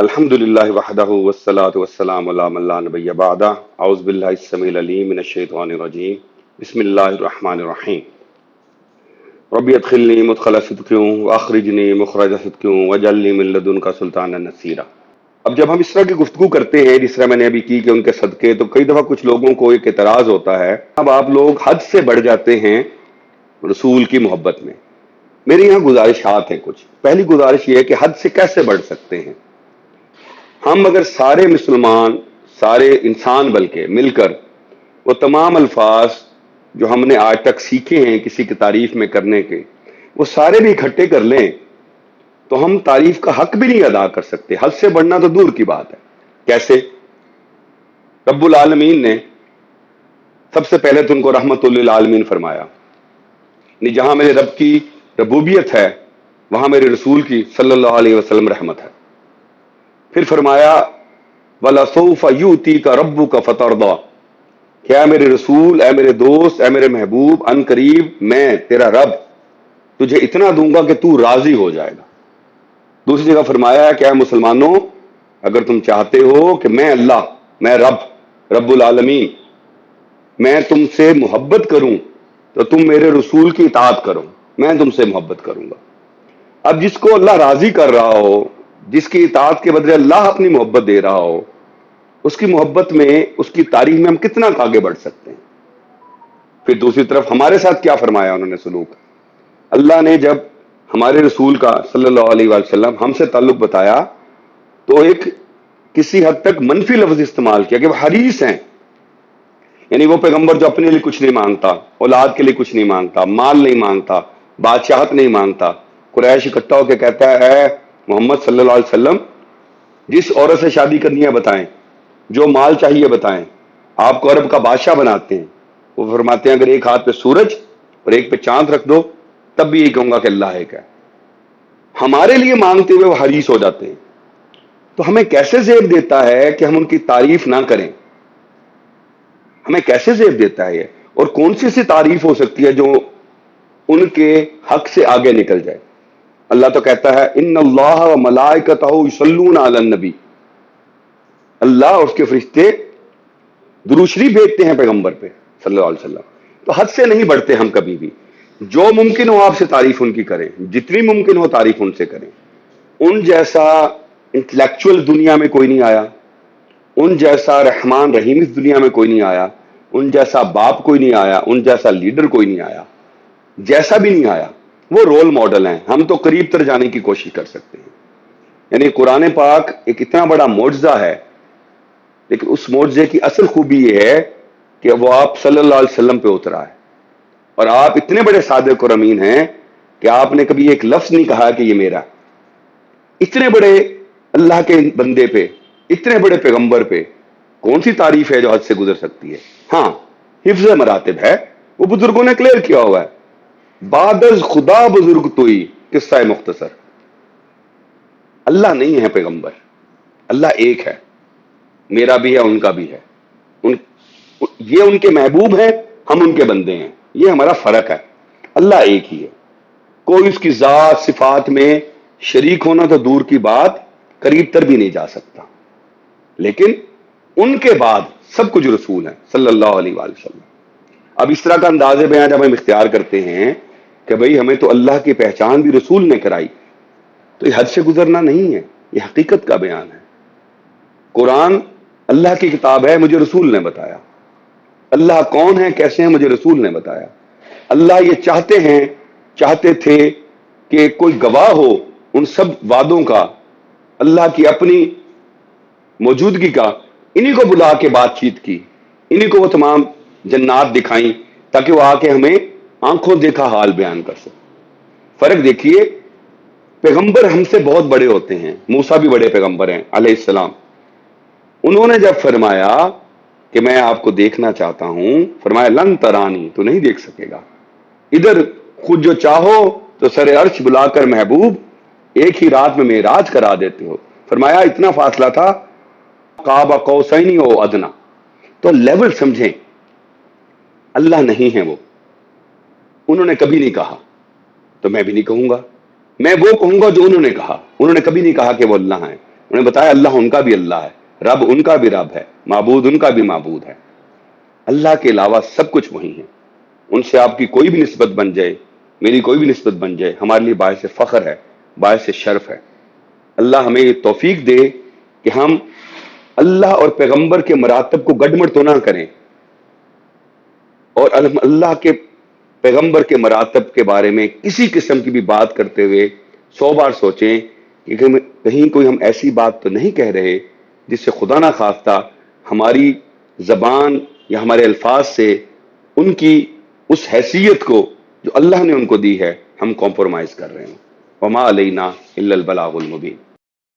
الحمد للہ وحدہ والصلاة والسلام علی من لا نبی بعدہ اعوذ باللہ السمیع العلیم من الشیطان الرجیم بسم اللہ الرحمن الرحیم ربی ادخلنی مدخل صدق واخرجنی مخرج صدق واجعلنی من لدنک سلطانا نصیرا۔ اب جب ہم اس طرح کی گفتگو کرتے ہیں جس طرح میں نے ابھی کی کہ ان کے صدقے، تو کئی دفعہ کچھ لوگوں کو ایک اعتراض ہوتا ہے، اب آپ لوگ حد سے بڑھ جاتے ہیں رسول کی محبت میں۔ میری یہاں گزارشات ہیں کچھ۔ پہلی گزارش یہ ہے کہ حد سے کیسے بڑھ سکتے ہیں؟ ہم اگر سارے مسلمان، سارے انسان بلکہ مل کر وہ تمام الفاظ جو ہم نے آج تک سیکھے ہیں کسی کی تعریف میں کرنے کے، وہ سارے بھی اکٹھے کر لیں تو ہم تعریف کا حق بھی نہیں ادا کر سکتے۔ حد سے بڑھنا تو دور کی بات ہے۔ کیسے؟ رب العالمین نے سب سے پہلے تو ان کو رحمت للعالمین فرمایا، یعنی جہاں میرے رب کی ربوبیت ہے وہاں میرے رسول کی صلی اللہ علیہ وسلم رحمت ہے۔ پھر فرمایا وَلَسَوْفَ يُؤْتِيكَ رَبُّكَ فَتَرْضَىٰ، کہ اے میرے رسول، اے میرے دوست، اے میرے محبوب، ان قریب میں تیرا رب تجھے اتنا دوں گا کہ تو راضی ہو جائے گا۔ دوسری جگہ فرمایا کہ اے مسلمانوں، اگر تم چاہتے ہو کہ میں اللہ، میں رب العالمین، میں تم سے محبت کروں تو تم میرے رسول کی اطاعت کرو، میں تم سے محبت کروں گا۔ اب جس کو اللہ راضی کر رہا ہو، جس کی اطاعت کے بدلے اللہ اپنی محبت دے رہا ہو، اس کی محبت میں، اس کی تعریف میں ہم کتنا آگے بڑھ سکتے ہیں؟ پھر دوسری طرف ہمارے ساتھ کیا فرمایا انہوں نے سلوک؟ اللہ نے جب ہمارے رسول کا صلی اللہ علیہ وآلہ وسلم ہم سے تعلق بتایا تو ایک کسی حد تک منفی لفظ استعمال کیا کہ وہ حریص ہیں، یعنی وہ پیغمبر جو اپنے لیے کچھ نہیں مانگتا، اولاد کے لیے کچھ نہیں مانگتا، مال نہیں مانگتا، بادشاہت نہیں مانگتا۔ قریش اکٹھا ہو کے کہتا ہے اے محمد صلی اللہ علیہ وسلم، جس عورت سے شادی کرنی ہے بتائیں، جو مال چاہیے بتائیں، آپ کو عرب کا بادشاہ بناتے ہیں۔ وہ فرماتے ہیں اگر ایک ہاتھ پہ سورج اور ایک پہ چاند رکھ دو تب بھی یہی کہوں گا کہ اللہ ایک ہے۔ ہمارے لیے مانگتے ہوئے وہ حریص ہو جاتے ہیں۔ تو ہمیں کیسے زیب دیتا ہے کہ ہم ان کی تعریف نہ کریں؟ ہمیں کیسے زیب دیتا ہے یہ؟ اور کون سی ایسی تعریف ہو سکتی ہے جو ان کے حق سے آگے نکل جائے؟ اللہ تو کہتا ہے ان اللہ و ملائکتہ یصلون علی النبی، اللہ اور اس کے فرشتے درود شریف بھیجتے ہیں پیغمبر پہ صلی اللہ علیہ وسلم۔ تو حد سے نہیں بڑھتے ہم کبھی بھی۔ جو ممکن ہو آپ سے تعریف ان کی کریں، جتنی ممکن ہو تعریف ان سے کریں۔ ان جیسا انٹلیکچوئل دنیا میں کوئی نہیں آیا، ان جیسا رحمان رحیم اس دنیا میں کوئی نہیں آیا، ان جیسا باپ کوئی نہیں آیا، ان جیسا لیڈر کوئی نہیں آیا، جیسا بھی نہیں آیا۔ وہ رول ماڈل ہیں، ہم تو قریب تر جانے کی کوشش کر سکتے ہیں۔ یعنی قرآن پاک ایک اتنا بڑا معجزہ ہے، لیکن اس معجزے کی اصل خوبی یہ ہے کہ وہ آپ صلی اللہ علیہ وسلم پہ اترا ہے، اور آپ اتنے بڑے صادق اور امین ہیں کہ آپ نے کبھی ایک لفظ نہیں کہا کہ یہ میرا ہے۔ اتنے بڑے اللہ کے بندے پہ، اتنے بڑے پیغمبر پہ کون سی تعریف ہے جو حد سے گزر سکتی ہے؟ ہاں، حفظ مراتب ہے، وہ بزرگوں نے کلیئر کیا ہوا ہے۔ بعد از خدا بزرگ توئی، قصہ مختصر۔ اللہ نہیں ہے پیغمبر، اللہ ایک ہے، میرا بھی ہے، ان کا بھی ہے۔ یہ ان کے محبوب ہیں، ہم ان کے بندے ہیں، یہ ہمارا فرق ہے۔ اللہ ایک ہی ہے، کوئی اس کی ذات صفات میں شریک ہونا تو دور کی بات، قریب تر بھی نہیں جا سکتا۔ لیکن ان کے بعد سب کچھ رسول ہیں صلی اللہ علیہ وآلہ وسلم۔ اب اس طرح کا انداز بیان جب ہم اختیار کرتے ہیں کہ بھئی ہمیں تو اللہ کی پہچان بھی رسول نے کرائی، تو یہ حد سے گزرنا نہیں ہے، یہ حقیقت کا بیان ہے۔ قرآن اللہ کی کتاب ہے، مجھے رسول نے بتایا۔ اللہ کون ہے، کیسے ہیں، مجھے رسول نے بتایا۔ اللہ یہ چاہتے تھے کہ کوئی گواہ ہو ان سب وعدوں کا، اللہ کی اپنی موجودگی کا، انہی کو بلا کے بات چیت کی، انہی کو وہ تمام جنات دکھائیں تاکہ وہ آ کے ہمیں آنکھوں دیکھا حال بیان کر سکے۔ فرق دیکھیے، پیغمبر ہم سے بہت بڑے ہوتے ہیں، موسیٰ بھی بڑے پیغمبر ہیں علیہ السلام۔ انہوں نے جب فرمایا کہ میں آپ کو دیکھنا چاہتا ہوں، فرمایا لن ترانی، تو نہیں دیکھ سکے گا۔ ادھر خود جو چاہو تو سر عرش بلا کر محبوب ایک ہی رات میں معراج کرا دیتے ہو۔ فرمایا اتنا فاصلہ تھا، قاب قوسین او ادنا۔ تو لیول سمجھیں، اللہ نہیں ہے وہ، انہوں نے کبھی نہیں کہا تو میں بھی نہیں کہوں گا۔ میں وہ کہوں گا جو انہوں نے کہا، انہوں نے کبھی نہیں کہا کہ وہ اللہ ہیں، انہیں بتایا اللہ ان کا بھی اللہ ہے، رب ان کا بھی رب ہے، معبود ان کا بھی معبود ہے، اللہ کے علاوہ سب کچھ وہی ہے۔ ان سے آپ کی کوئی بھی نسبت بن جائے، میری کوئی بھی نسبت بن جائے، ہمارے لیے باعث فخر ہے، باعث شرف ہے۔ اللہ ہمیں یہ توفیق دے کہ ہم اللہ اور پیغمبر کے مراتب کو گڈمڑ تو نہ کریں، اور اللہ کے پیغمبر کے مراتب کے بارے میں کسی قسم کی بھی بات کرتے ہوئے 100 بار سوچیں کہ کہیں کوئی ہم ایسی بات تو نہیں کہہ رہے جس سے خدا نہ خواستہ ہماری زبان یا ہمارے الفاظ سے ان کی اس حیثیت کو جو اللہ نے ان کو دی ہے ہم کمپرومائز کر رہے ہیں۔ وما علینا الا البلاغ المبین۔